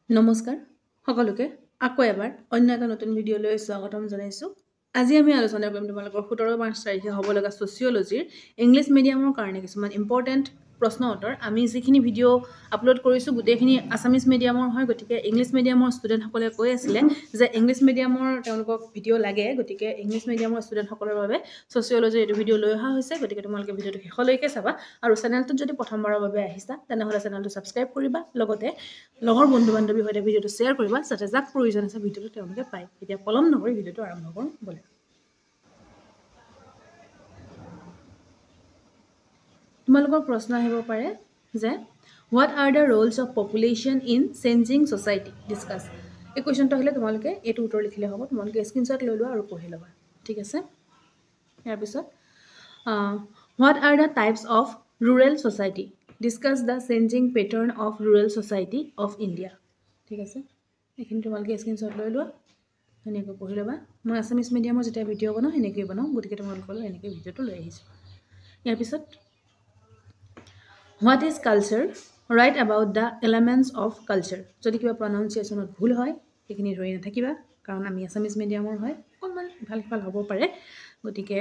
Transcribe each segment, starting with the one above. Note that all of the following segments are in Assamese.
নমস্কাৰ সকলোকে আকৌ এবাৰ অন্য এটা নতুন ভিডিঅ'লৈ স্বাগতম জনাইছোঁ। আজি আমি আলোচনা কৰিম তোমালোকৰ 17 তাৰিখে হ'ব লগা ছ'চিয়লজিৰ ইংলিছ মিডিয়ামৰ কাৰণে কিছুমান ইম্পৰ্টেণ্ট প্ৰশ্ন উত্তৰ। আমি যিখিনি ভিডিঅ' আপলোড কৰিছোঁ গোটেইখিনি আছামিজ মিডিয়ামৰ হয়, গতিকে ইংলিছ মিডিয়ামৰ ষ্টুডেণ্টসকলে কৈ আছিলে যে ইংলিছ মিডিয়ামৰ তেওঁলোকক ভিডিঅ' লাগে, গতিকে ইংলিছ মিডিয়ামৰ ষ্টুডেণ্টসকলৰ বাবে ছ'চিয়লজিৰ এইটো ভিডিঅ' লৈ অহা হৈছে। গতিকে তোমালোকে ভিডিঅ'টো শেষলৈকে চাবা আৰু চেনেলটোত যদি প্ৰথমবাৰৰ বাবে আহিছা তেনেহ'লে চেনেলটো ছাবস্ক্ৰাইব কৰিবা, লগতে লগৰ বন্ধু বান্ধৱীৰ সৈতে ভিডিঅ'টো শ্বেয়াৰ কৰিবা যাতে যাক প্ৰয়োজন আছে ভিডিঅ'টো তেওঁলোকে পায়। এতিয়া পলম নকৰি ভিডিঅ'টো আৰম্ভ কৰোঁ ব'লে। তোমালোকৰ প্ৰশ্ন আহিব পাৰে যে what are the Rolls of population in changing society discuss. এই কুৱেশ্যনটো আহিলে তোমালোকে এইটো উত্তৰ লিখিলে হ'ব। তোমালোকে স্ক্ৰীনশ্বট লৈ লোৱা আৰু পঢ়ি ল'বা, ঠিক আছে। ইয়াৰ পিছত what are the types of rural society discuss the changing pattern of rural society of India, ঠিক আছে। এইখিনি তোমালোকে স্ক্ৰীনশ্বট লৈ লোৱা, সেনেকৈ পঢ়ি ল'বা। মই আছামিজ মিডিয়ামৰ যেতিয়া ভিডিঅ' বনাওঁ সেনেকৈয়ে বনাওঁ, গতিকে তোমালোকলৈ এনেকৈ ভিডিঅ'টো লৈ আহিছোঁ। ইয়াৰ পিছত what is culture, right about the elements of culture. যদি কিবা প্ৰনাউন্সিয়েশ্যনত ভুল হয় সেইখিনি ধৰি নাথাকিবা, কাৰণ আমি আছামিজ মিডিয়ামৰ হয়, অকণমান ইফাল সিফাল হ'ব পাৰে, গতিকে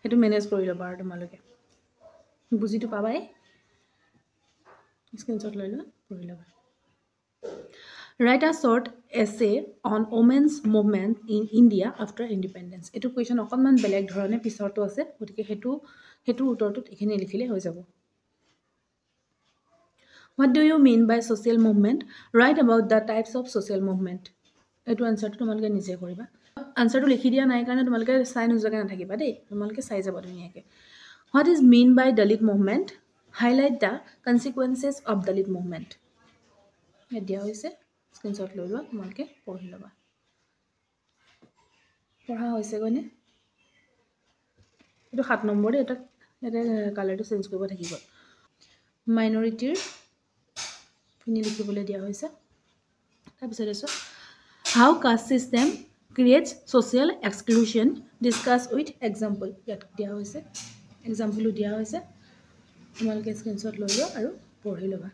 সেইটো মেনেজ কৰি ল'বা আৰু তোমালোকে বুজিটো পাবাই। স্ক্ৰীনশ্বট লৈ লোৱা, পঢ়ি ল'বা। ৰাইট আ শ্বৰ্ট এছে on women's movement in India after independence. এইটো কুৱেশ্যন অকণমান বেলেগ ধৰণে পিছৰটো আছে, গতিকে সেইটোৰ উত্তৰটোত এইখিনি লিখিলে হৈ যাব। What do you mean by social movement, right about the types of social movement. এইটো আনচাৰটো তোমালোকে নিজে কৰিবা। আনচাৰটো লিখি দিয়া নাই কাৰণে তোমালোকে চাই নোযোৱাকৈ নাথাকিবা দেই, তোমালোকে চাই যাবা ধুনীয়াকৈ। What is mean by Dalit movement, highlight the consequences of Dalit movement. ইয়াত দিয়া হৈছে, স্ক্ৰীনশ্বট লৈ লোৱা, তোমালোকে পঢ়ি ল'বা। পঢ়া হৈছেগৈনে? এইটো 7 নম্বৰ দেই, ইয়াতে কালাৰটো চেঞ্জ কৰিব থাকিব। মাইনৰিটিৰ খিনি লিখিবলৈ দিয়া হৈছে। তাৰপিছত আছোঁ how caste system creates social exclusion discuss with example. ইয়াত দিয়া হৈছে, এক্সাম্পলো দিয়া হৈছে, তোমালোকে স্ক্ৰীনশ্বট লৈ লোৱা আৰু পঢ়ি ল'বা।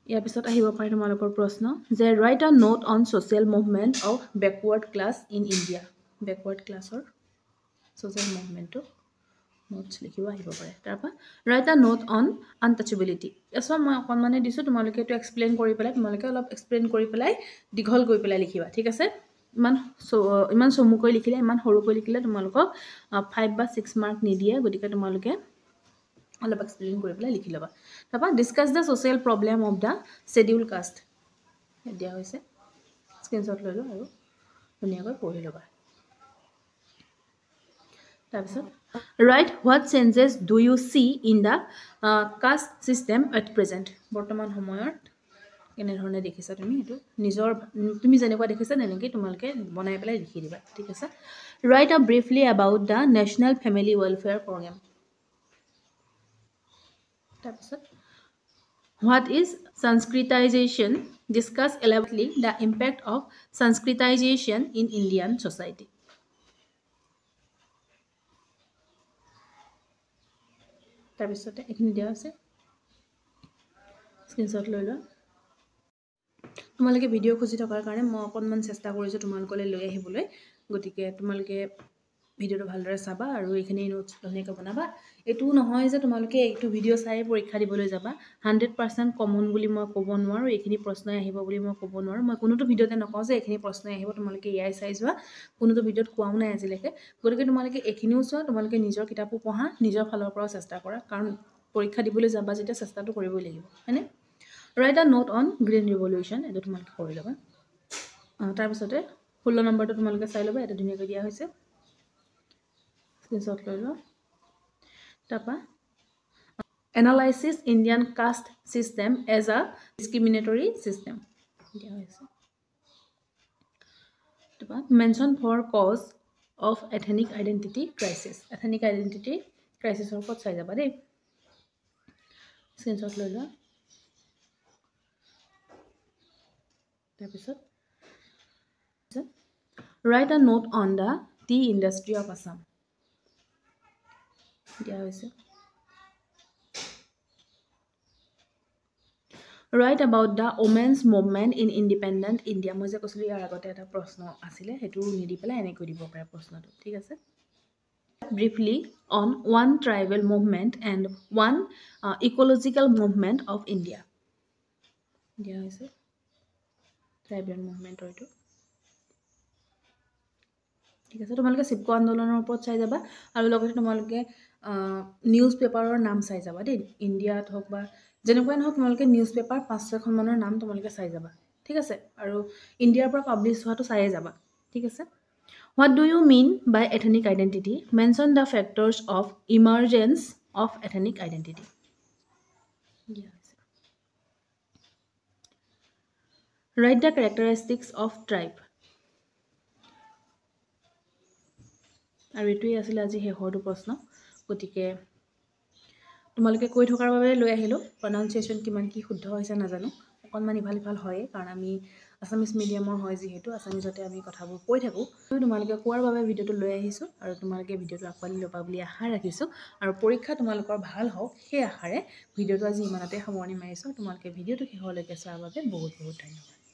ইয়াৰ পিছত আহিব পাৰে তোমালোকৰ প্ৰশ্ন যে ৰাইট আ note on social movement of backward class in India. Backward ক্লাছৰ ছ'চিয়েল মুভমেণ্টটো নোটছ লিখিব আহিব পাৰে। তাৰপৰা ৰাইট আ নোট অন আনটাচেবিলিটি। চোৱা মই অকণমানে দিছোঁ, তোমালোকে এইটো এক্সপ্লেইন কৰি পেলাই তোমালোকে অলপ এক্সপ্লেইন কৰি পেলাই দীঘল কৰি পেলাই লিখিবা, ঠিক আছে। ইমান চমুকৈ লিখিলে, ইমান সৰুকৈ লিখিলে তোমালোকক 5 বা 6 মাৰ্ক নিদিয়ে, গতিকে তোমালোকে অলপ এক্সপ্লেইন কৰি পেলাই লিখি ল'বা। তাৰপৰা discuss the social problem of the schedule caste দিয়া হৈছে, স্ক্ৰীনশ্বট লৈ লোৱা আৰু ধুনীয়াকৈ পঢ়ি ল'বা। তাৰপিছত right what changes do you see in the caste system at present. বৰ্তমান সময়ত কেনেধৰণে দেখিছা তুমি, সেইটো তুমি যেনেকুৱা দেখিছা তেনেকৈ তোমালোকে বনাই পেলাই লিখি দিবা, ঠিক আছে। Write a briefly about the national family welfare programme. তাৰপিছত what is sanskritisation, discuss elaborately the impact of sanskritisation in Indian society. তাৰপিছতে এইখিনি দিয়া আছে, স্ক্ৰীনশ্বট লৈ লোৱা। তোমালোকে ভিডিঅ' খুজি থকাৰ কাৰণে মই অকণমান চেষ্টা কৰিছোঁ তোমালোকলৈ লৈ আহিবলৈ, গতিকে তোমালোকে ভিডিঅ'টো ভালদৰে চাবা আৰু এইখিনি নোটছ ধুনীয়াকৈ বনাবা। এইটোও নহয় যে তোমালোকে এইটো ভিডিঅ' চাই পৰীক্ষা দিবলৈ যাবা। 100% কমন বুলি মই ক'ব নোৱাৰোঁ, এইখিনি প্ৰশ্নই আহিব বুলি মই ক'ব নোৱাৰোঁ। মই কোনোটো ভিডিঅ'তে নকওঁ যে এইখিনি প্ৰশ্নই আহিব, তোমালোকে এয়াই চাই যোৱা, কোনোটো ভিডিঅ'ত কোৱাও নাই আজিলৈকে। গতিকে তোমালোকে এইখিনিও চোৱা, তোমালোকে নিজৰ কিতাপো পঢ়া, নিজৰ ফালৰ পৰাও চেষ্টা কৰা, কাৰণ পৰীক্ষা দিবলৈ যাবা যেতিয়া চেষ্টাটো কৰিবই লাগিব, হয়নে। ৰাইট আ নোট অন গ্ৰীণ ৰিভলিউশ্যন, এইটো তোমালোকে কৰি ল'বা। তাৰপিছতে 16 নম্বৰটো তোমালোকে চাই ল'বা, এটা ধুনীয়াকৈ দিয়া হৈছে, স্ক্ৰীনশ্বট লৈ লোৱা। তাৰপৰা analysis Indian caste system as a discriminatory system দিয়া হৈছে। তাৰপৰা mention four cause of ethnic identity crisis. Ethnic identity ক্ৰাইচিছৰ ওপৰত চাই যাবা দেই, স্ক্ৰীনশ্বট লৈ লোৱা। তাৰপিছত ৰাইট আ note on the T industry of Assam দিয়া হৈছে। Write about the women's movement in independent India. মই যে কৈছিলোঁ ইয়াৰ আগতে এটা প্ৰশ্ন আছিলে সেইটো নিদি পেলাই এনেকৈ দিব পাৰে প্ৰশ্নটো ঠিক আছে briefly on one tribal movement and one ecological movement of India. দিয়া হৈছে ট্ৰাইবেল মুভমেণ্টৰ এইটো ঠিক আছে তোমালোকে চিপকো আন্দোলনৰ ওপৰত চাই যাবা আৰু লগতে তোমালোকে নিউজ পেপাৰৰ নাম চাই যাবা দেই ইণ্ডিয়াত হওক বা যেনেকুৱাই নহওক তোমালোকে নিউজ পেপাৰ 5-6খন মানৰ নাম তোমালোকে চাই যাবা ঠিক আছে আৰু ইণ্ডিয়াৰ পৰা পাব্লিছ হোৱাটো চাইয়ে যাবা ঠিক আছে What do you mean by ethnic identity? Mention the factors of emergence of ethnic identity. Yes. Write the characteristics of tribe. আৰু এইটোৱে আছিল আজি শেষৰটো প্ৰশ্ন গতিকে তোমালোকে কৈ থকাৰ বাবে লৈ আহিলোঁ প্ৰনাউন্সিয়েশ্যন কিমান কি শুদ্ধ হৈছে নাজানো অকণমান ইফাল সিফাল হয়ে কাৰণ আমি আছামিজ মিডিয়ামৰ হয় যিহেতু আছামিজতে আমি কথাবোৰ কৈ থাকোঁ তোমালোকে কোৱাৰ বাবে ভিডিঅ'টো লৈ আহিছোঁ আৰু তোমালোকে ভিডিঅ'টো আঁকোৱালি ল'বা বুলি আশা ৰাখিছোঁ আৰু পৰীক্ষা তোমালোকৰ ভাল হওক সেই আশাৰে ভিডিঅ'টো আজি ইমানতে সামৰণি মাৰিছোঁ তোমালোকে ভিডিঅ'টো শেষলৈকে চোৱাৰ বাবে বহুত বহুত ধন্যবাদ